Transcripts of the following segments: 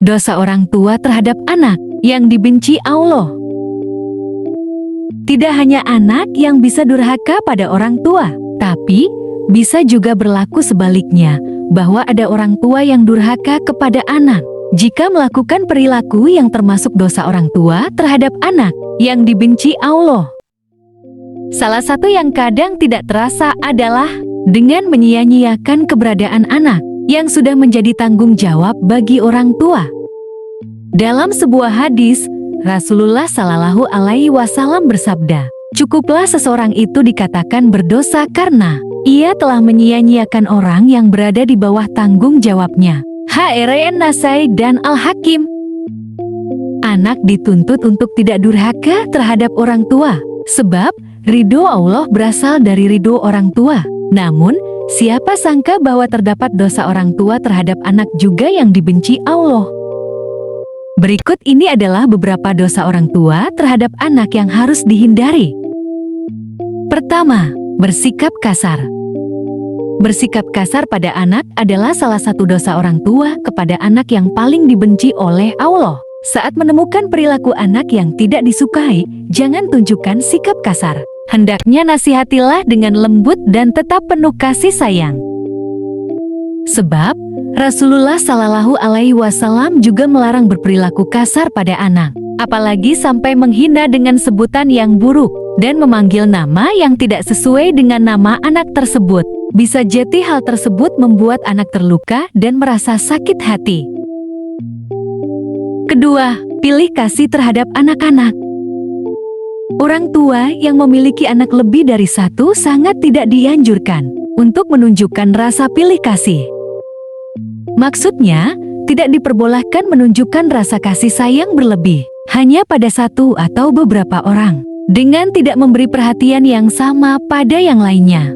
Dosa orang tua terhadap anak yang dibenci Allah. Tidak hanya anak yang bisa durhaka pada orang tua, tapi bisa juga berlaku sebaliknya, bahwa ada orang tua yang durhaka kepada anak. Jika melakukan perilaku yang termasuk dosa orang tua terhadap anak yang dibenci Allah. Salah satu yang kadang tidak terasa adalah dengan menyia-nyiakan keberadaan anak yang sudah menjadi tanggung jawab bagi orang tua. Dalam sebuah hadis, Rasulullah Shallallahu Alaihi Wasallam bersabda, "Cukuplah seseorang itu dikatakan berdosa karena ia telah menyia-nyiakan orang yang berada di bawah tanggung jawabnya." H.R. Nasai dan Al-Hakim. Anak dituntut untuk tidak durhaka terhadap orang tua, sebab ridho Allah berasal dari ridho orang tua. Namun, siapa sangka bahwa terdapat dosa orang tua terhadap anak juga yang dibenci Allah. Berikut ini adalah beberapa dosa orang tua terhadap anak yang harus dihindari. Pertama, bersikap kasar. Bersikap kasar pada anak adalah salah satu dosa orang tua kepada anak yang paling dibenci oleh Allah. Saat menemukan perilaku anak yang tidak disukai, jangan tunjukkan sikap kasar. Hendaknya nasihatilah dengan lembut dan tetap penuh kasih sayang. Sebab Rasulullah Shallallahu Alaihi Wasallam juga melarang berperilaku kasar pada anak, apalagi sampai menghina dengan sebutan yang buruk dan memanggil nama yang tidak sesuai dengan nama anak tersebut. Bisa jadi hal tersebut membuat anak terluka dan merasa sakit hati. Kedua, pilih kasih terhadap anak-anak. Orang tua yang memiliki anak lebih dari satu sangat tidak dianjurkan untuk menunjukkan rasa pilih kasih. Maksudnya, tidak diperbolehkan menunjukkan rasa kasih sayang berlebih hanya pada satu atau beberapa orang, dengan tidak memberi perhatian yang sama pada yang lainnya.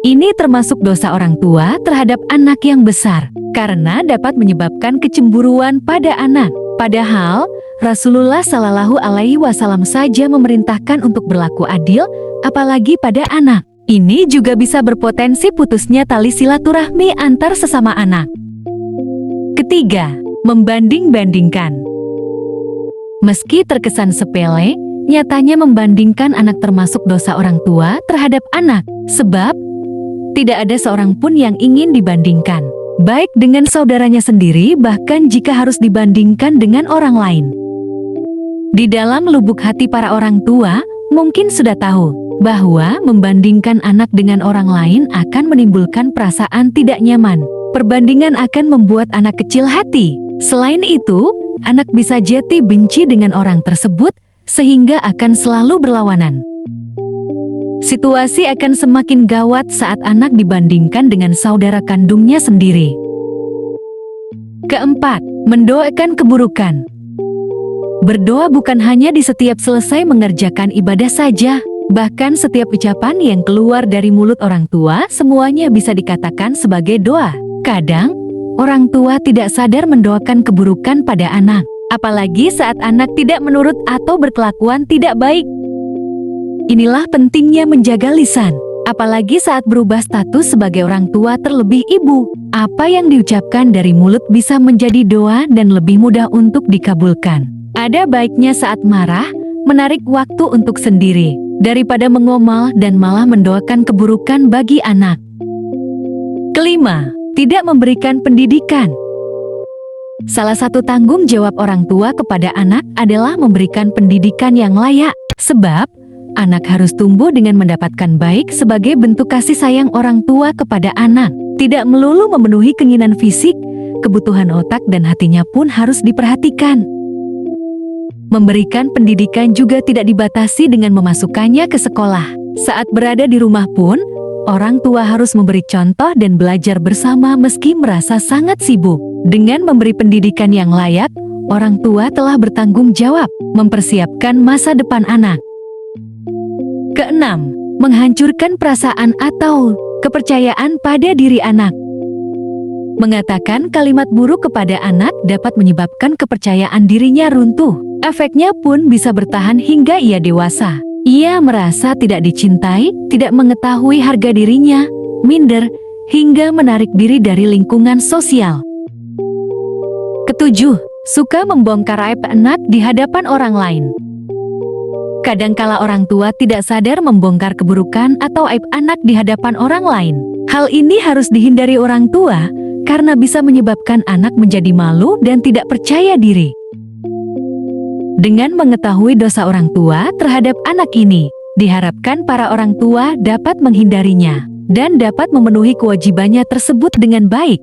Ini termasuk dosa orang tua terhadap anak yang besar, karena dapat menyebabkan kecemburuan pada anak. Padahal, Rasulullah Shallallahu Alaihi Wasallam saja memerintahkan untuk berlaku adil, apalagi pada anak. Ini juga bisa berpotensi putusnya tali silaturahmi antar sesama anak. Ketiga, membanding-bandingkan. Meski terkesan sepele, nyatanya membandingkan anak termasuk dosa orang tua terhadap anak, sebab tidak ada seorang pun yang ingin dibandingkan, baik dengan saudaranya sendiri bahkan jika harus dibandingkan dengan orang lain. Di dalam lubuk hati para orang tua, mungkin sudah tahu bahwa membandingkan anak dengan orang lain akan menimbulkan perasaan tidak nyaman. Perbandingan akan membuat anak kecil hati. Selain itu, anak bisa jadi benci dengan orang tersebut, sehingga akan selalu berlawanan. Situasi akan semakin gawat saat anak dibandingkan dengan saudara kandungnya sendiri. Keempat, mendoakan keburukan. Berdoa bukan hanya di setiap selesai mengerjakan ibadah saja, bahkan setiap ucapan yang keluar dari mulut orang tua semuanya bisa dikatakan sebagai doa. Kadang, orang tua tidak sadar mendoakan keburukan pada anak, apalagi saat anak tidak menurut atau berkelakuan tidak baik. Inilah pentingnya menjaga lisan, apalagi saat berubah status sebagai orang tua terlebih ibu. Apa yang diucapkan dari mulut bisa menjadi doa dan lebih mudah untuk dikabulkan. Ada baiknya saat marah, menarik waktu untuk sendiri, daripada mengomel dan malah mendoakan keburukan bagi anak. Kelima, tidak memberikan pendidikan. Salah satu tanggung jawab orang tua kepada anak adalah memberikan pendidikan yang layak, sebab anak harus tumbuh dengan mendapatkan baik sebagai bentuk kasih sayang orang tua kepada anak. Tidak melulu memenuhi keinginan fisik, kebutuhan otak dan hatinya pun harus diperhatikan. Memberikan pendidikan juga tidak dibatasi dengan memasukkannya ke sekolah. Saat berada di rumah pun, orang tua harus memberi contoh dan belajar bersama meski merasa sangat sibuk. Dengan memberi pendidikan yang layak, orang tua telah bertanggung jawab mempersiapkan masa depan anak. Keenam, menghancurkan perasaan atau kepercayaan pada diri anak. Mengatakan kalimat buruk kepada anak dapat menyebabkan kepercayaan dirinya runtuh. Efeknya pun bisa bertahan hingga ia dewasa. Ia merasa tidak dicintai, tidak mengetahui harga dirinya, minder, hingga menarik diri dari lingkungan sosial. Ketujuh, suka membongkar aib anak di hadapan orang lain. Kadangkala orang tua tidak sadar membongkar keburukan atau aib anak di hadapan orang lain. Hal ini harus dihindari orang tua karena bisa menyebabkan anak menjadi malu dan tidak percaya diri. Dengan mengetahui dosa orang tua terhadap anak ini, diharapkan para orang tua dapat menghindarinya dan dapat memenuhi kewajibannya tersebut dengan baik.